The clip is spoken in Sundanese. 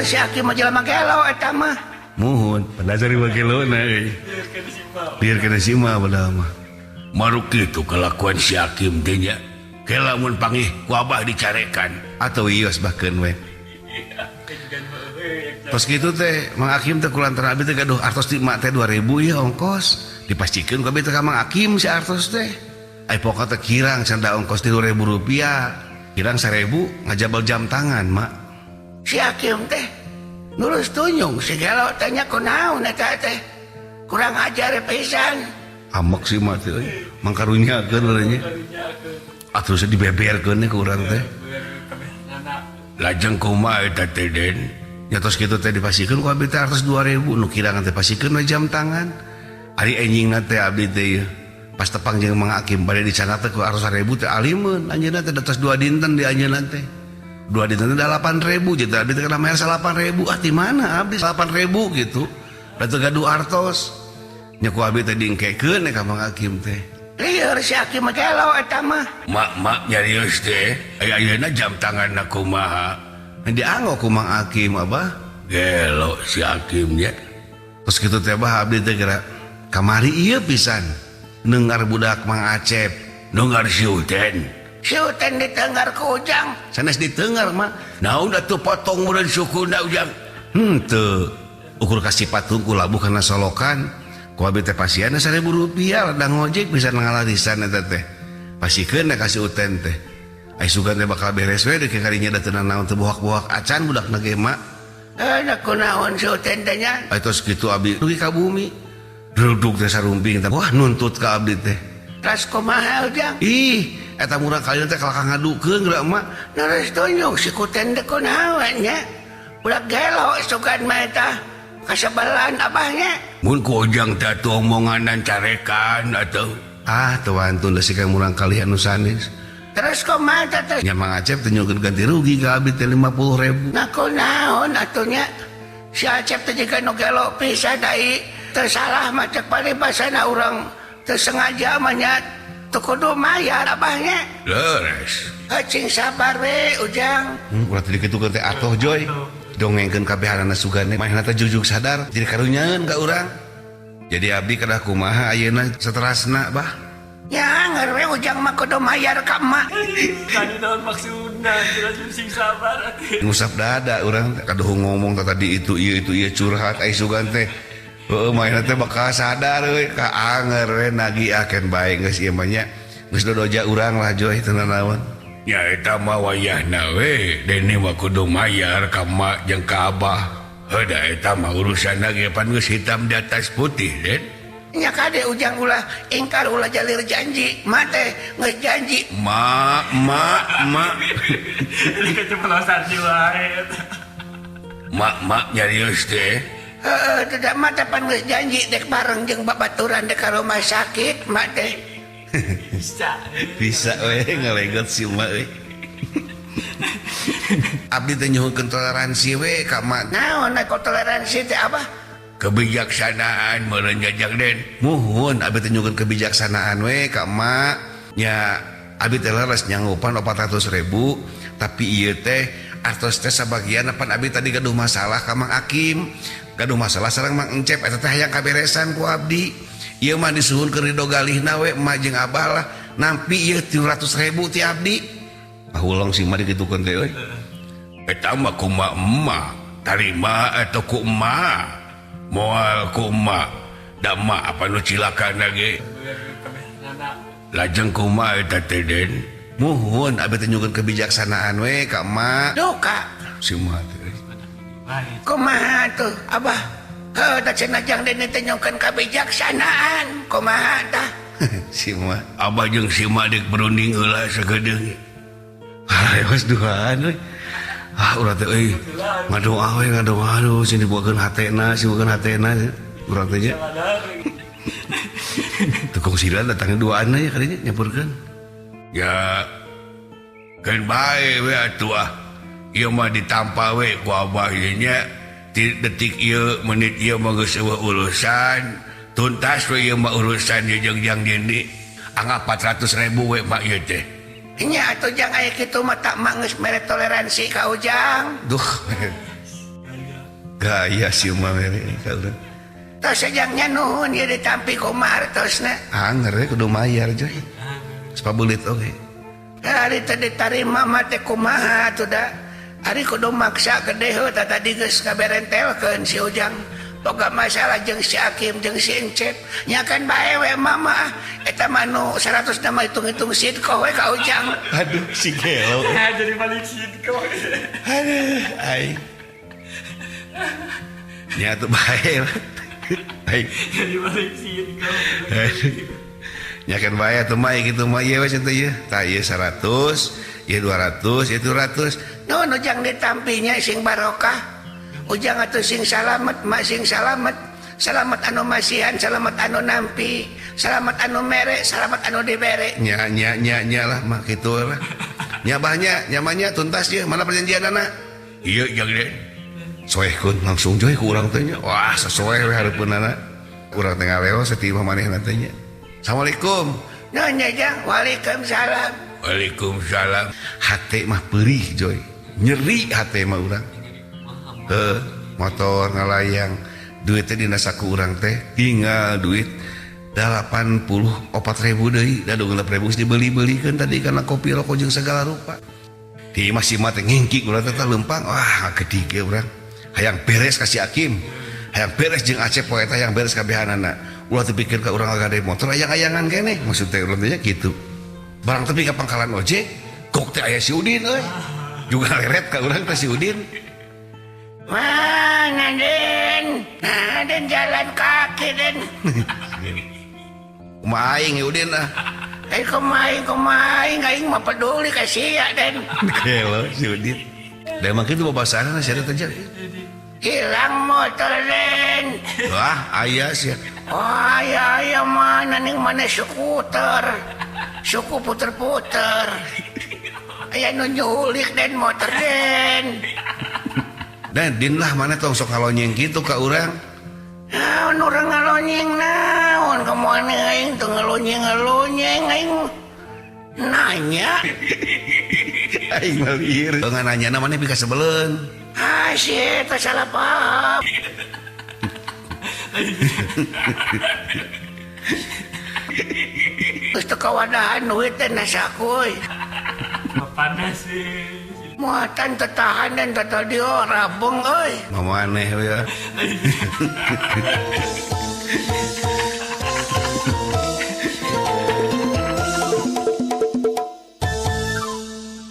si Hakim mah jelema gelo eta mah. Muhun, pada cari wakilona biar kena sima pada mah. Maruk kitu kelakuan si Hakim teh nya. Kelamun panggih ku abah dicarekan Atau ios bahkan we. Tos gitu teh Mang Hakim teh kulantaran abi teh gaduh artos di mak teh 2000 ya ongkos. Dipastikeun ku abi teh ka Mang Hakim si artos teh. Ai pokok teh kirang sanda ongkos 3000 rupiah. Kirang 1000 ngajabal jam tangan mak. Si Hakim teh nurus tunyung si gelo tanya kunaon eta teh. Kurang ajar pisan. Amak sih mak teh mangkarunyakeun urangnya. Atuh dibeberkeun ku urang teh. lajeng kumaha eta teh Den. Ya tos kitu teh dipasikeun ku abi teh artos 2000 nu kirangan teh pasikeun we jam tangan. Ari enjingna teh abdi teh ieu. Pas tepang jeung Mang Hakim bade dicana teh ku artos 1000 teh alimeun anjeunna teh datos 2 dinten di anjeunna teh. 2 dinten teh 8000 jadi abdi teh kana mayar 8000 di mana abdi 8000 gitu. Da teu gaduh artos. Nya ku abi teh diengkekeun ka Mang Hakim teh. Lieur si Hakim mah gelo eta mah. Mak nyarios teh ayeuna jam tanganna kumaha. Dianggo ku Mang Hakim abah. Gelo si Hakim nya. Terus kitu teh abah abdi teh geura kamari ieu pisan. Neungar budak Mang Acep. Nunggar si Uten. Si Uten ditengar ku Ujang. Sanes ditengar mah. Naon atuh potong meureun sukuna Ujang. Teu. Ukur kasih patung ku labuh kana solokan. Ku abi teh pasianna 1000 rupiah da ngojek bisa ngalarisan eta teh. Pasikeun da kasih Uten teh. Ai sugan teh bakal beres we deuk karinya da teu naon teu bohak-bohak acan budakna ge mak. Da kunaon si Uten teh nya. Ai tos kitu abi dugi ka bumi. Duduk teh sarumping teh. Wah nuntut ka abdi teh. Terus kumaha Ujang? Ih, eta murang kalian teh kalak ngadukeun geura mak. Nurus tunyung si Kuten teh kunaon nya. Budak gelo sugan mah eta. Kasabalan abahnya. Mun ku Ujang teh atuh omonganan carekan atuh. Ah, teu wantun da sika murang kali anu sanes. Terus kumaha teh? Nya Mang Acep teh nyukeun ganti rugi ka abdi teh 50.000. Nah kunaon atunya. Si Acep teh juga nu gelo pisan dai. Teu salah mah cek paribasana urang teu sengaja mah nya teu kudu mayar abahnya. Leres. Cing sabar we Ujang. Ulah tadi kitu teh atoh Joy. Dongengkeun kabehanana sugane manehna teh jujuk sadar jadi karunyaeun ka urang. Jadi abdi kedah kumaha ayeuna saterasna bah. Ya ngarwe Ujang mah kudu mayar ka emak. Tadi naon maksudna jelas sing sabar atuh. Ngusap dada urang kaduh ngomong tadi itu ieu curhat ai sugan teh. Heueuh manehna teh bakal sadar we ka anger we nagiakeun bae geus ieu mah nya. Geus dodoja urang lah Joy teu naon. Ya eta mah wayahna we. Dene mah kudu mayar ka mak jeung ka abah. Heuda eta mah urusanna ge pan geus hitam di atas putih, Den. Nya kade Ujang ulah ingkar ulah jalir janji. Mak teh geus janji. Mak. Ini keceplosan jiwa eta. Mak nyarios teh. Tidak mak teh pan geus janji dek bareng jeung babaturan dek ka rumah sakit mak teh. Bisa we ngalegot si emak we. Abdi teh nyuhunkeun toleransi we ka mak. Naon toleransi teh apa? Kebijaksanaan meureun jajang Den. Muhun abdi teh nyuhunkeun kebijaksanaan we ka mak. Nya abdi teh leres nyanggupan 400.000 tapi ieu teh artos teh sabagian pan abdi tadi gaduh masalah ka Mang Hakim. Gaduh masalah sareng Mang Encep eta teh hayang kaberesan ku abdi. Ieu mah disuhun keur ridho galihna we emak jeung abah lah nampi ieu 300.000 ti abdi. Ah ulang si mah dikitukeun teh euy. Eta mah kumaha emak. Tarima atau ku emak. Moal ku emak. Da emak apa nu cilakana ge. Lajeng kumaha eta teh Den. Muhun abdi teh nyuhun kebijaksanaan we ka emak. Duka. Si emak teh. Kumaha tuh abah? Da cenah dene teh nyongkeun kabijaksanaan. Kumaha tah? Si emak. Abah jeung si emak dek berunding heula sagedeung. Hai was duaan we. Urang teh euy ngadoa we ngadoa aduh sini buakeun hatena urang teh nya. Tukang silan datang duaan ya kadinya nyampurkeun. Ya kan bae we atuh ah. Ieu mah ditampa we ku abah ieu nya. Detik ieu menit ieu mah geus eueuh urusan. Tuntas we ieu mah urusan ieu jeung dini. Anggap 400.000 we mah ieu teh. Nya atuh jang aya kitu mah tak mak geus mere toleransi ka Ujang. Duh. gaya sih mah mere ka urang. Tos sajangnya nuhun ieu ditampi kumaha artosna. Anger we kudu mayar joy. Sepabulit oge. Ari teh ditarima mah teh kumaha atuh da. Ari kudu maksa gede heuh tadi geus kaberentelkeun si Ujang. Boga masalah jeung si Hakim jeung si Encep. Nya kan bae we mama. Eta mah nu 100 nama hitung-hitung sidko we ka Ujang. Aduh si gelo. Jadi balik sitko. Aduh ai. Nya tuh bae. Ai. Jadi balik sitko. Nya kan bae atuh mah kitu mah ieu we cenah ieu. Tah ieu 100, ieu 200, ieu 200. Nuhun Ujang ditampinya sing barokah. Ujang atuh sing salamet, mak sing salamet. Salamet anu masihan, salamet anu nampi, salamet anu mere, salamet anu dibere. Nya lah mah kitu lah. Nya bahnya, nyamannya tuntas ye, mana perjanjian anak? Iya yang den. Soehkeun langsung joy ku urang teh nya. Wah, sesuai we hareupeunana. Urang teh ngalewo satimah manehna teh nya. Assalamualaikum. Nuhun nya Jang, waalaikumsalam. Waalaikumsalam. Hate mah perih joy. Nyeri hate mah urang. Motor ngalayang duit teh dina saku urang teh tinggal duit 84.000 deui da 20.000 dibeli-belikeun tadi karena kopi rokok jeung segala rupa di masih mah teh ngingkik urang teh lempang wah gede ge urang hayang beres ka si Hakim hayang beres jeung Acep poe teh hayang beres kabehanana ulah teu pikir ka urang gade motor ayang-ayangan keneh maksud teh urang teh kitu barang tepi ka pangkalan ojek kok teh aya si Udin euy juga leret ka urang teh si Udin. Wah, Den. Nah, Den jalan kaki, Den. Kumaha aing Udin ah. Kumaing, aing mah peduli ka sia, Den. Gelo si Udin. Da emang kitu babasana sia teh teh. Hilang motor, Den. Wah, aya sia. Oh, aya mana ning mana skuter. Suku puter-puter. Aya nu nyulik Den motor, Den. Dan din lah mana tong sok ngalonyeng gitu ka urang. Naon urang ngalonyeng naon ka mana aing teu ngalonyeng aing nanya. Aing malieur. Ngan nanyana maneh bika sebeleun. Ah, si eta salah paham. Geus teu kawadahan duit teh nasakuy. Panas sih. Muatan tetahan dan total dia rabung euy. Mau maneh we ya.